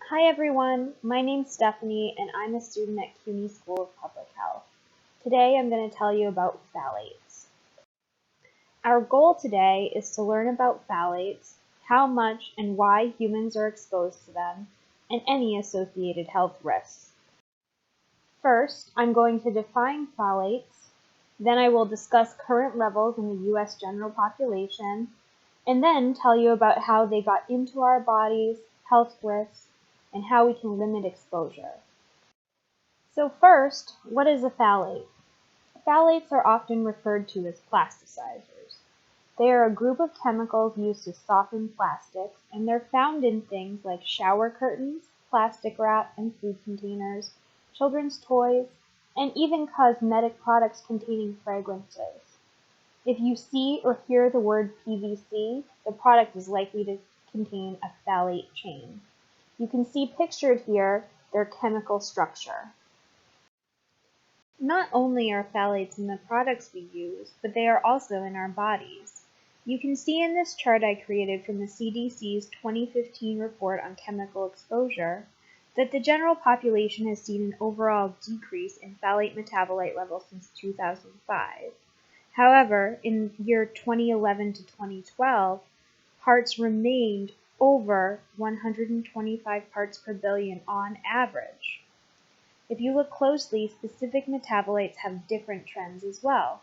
Hi everyone, my name's Stephanie and I'm a student at CUNY School of Public Health. Today I'm going to tell you about phthalates. Our goal today is to learn about phthalates, how much and why humans are exposed to them, and any associated health risks. First, I'm going to define phthalates, then I will discuss current levels in the US general population, and then tell you about how they got into our bodies, health risks, and how we can limit exposure. So first, what is a phthalate? Phthalates are often referred to as plasticizers. They are a group of chemicals used to soften plastics, and they're found in things like shower curtains, plastic wrap and food containers, children's toys, and even cosmetic products containing fragrances. If you see or hear the word PVC, the product is likely to contain a phthalate chain. You can see pictured here their chemical structure. Not only are phthalates in the products we use, but they are also in our bodies. You can see in this chart I created from the CDC's 2015 report on chemical exposure that the general population has seen an overall decrease in phthalate metabolite levels since 2005. However, in year 2011 to 2012, parts remained over 125 parts per billion on average. If you look closely, specific metabolites have different trends as well.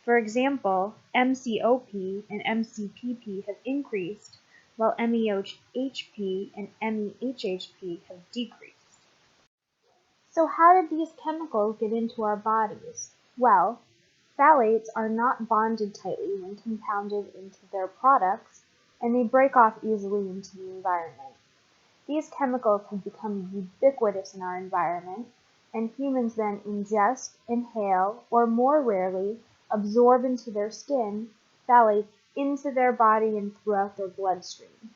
For example, MCOP and MCPP have increased, while MEHP and MEHHP have decreased. So how did these chemicals get into our bodies? Well, phthalates are not bonded tightly when compounded into their products, and they break off easily into the environment. These chemicals have become ubiquitous in our environment, and humans then ingest, inhale, or more rarely, absorb into their skin phthalates into their body and throughout their bloodstream.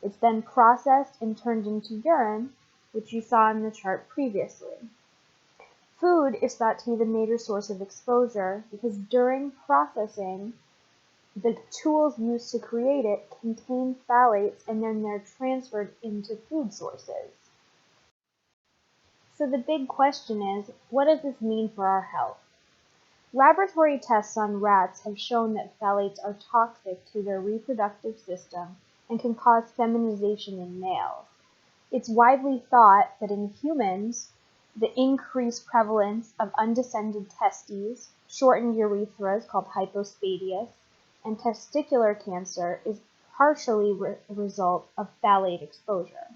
It's then processed and turned into urine, which you saw in the chart previously. Food is thought to be the major source of exposure because during processing, the tools used to create it contain phthalates and then they're transferred into food sources. So the big question is, what does this mean for our health? Laboratory tests on rats have shown that phthalates are toxic to their reproductive system and can cause feminization in males. It's widely thought that in humans, the increased prevalence of undescended testes, shortened urethras called hypospadias, and testicular cancer is partially a result of phthalate exposure.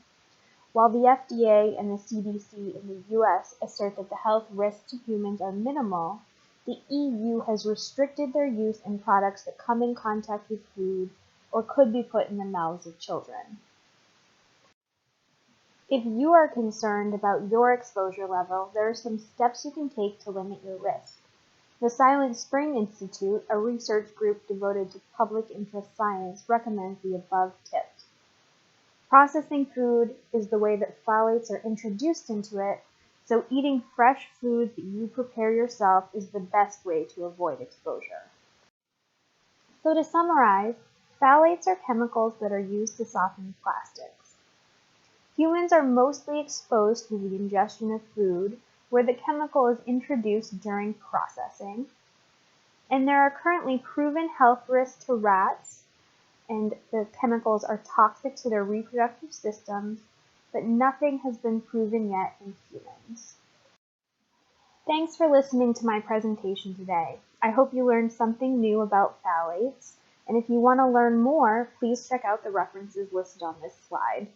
While the FDA and the CDC in the US assert that the health risks to humans are minimal, the EU has restricted their use in products that come in contact with food or could be put in the mouths of children. If you are concerned about your exposure level, there are some steps you can take to limit your risk. The Silent Spring Institute, a research group devoted to public interest science, recommends the above tips. Processing food is the way that phthalates are introduced into it, so eating fresh foods that you prepare yourself is the best way to avoid exposure. So to summarize, phthalates are chemicals that are used to soften plastics. Humans are mostly exposed through the ingestion of food, where the chemical is introduced during processing. And there are currently proven health risks to rats, and the chemicals are toxic to their reproductive systems, but nothing has been proven yet in humans. Thanks for listening to my presentation today. I hope you learned something new about phthalates, and if you want to learn more, please check out the references listed on this slide.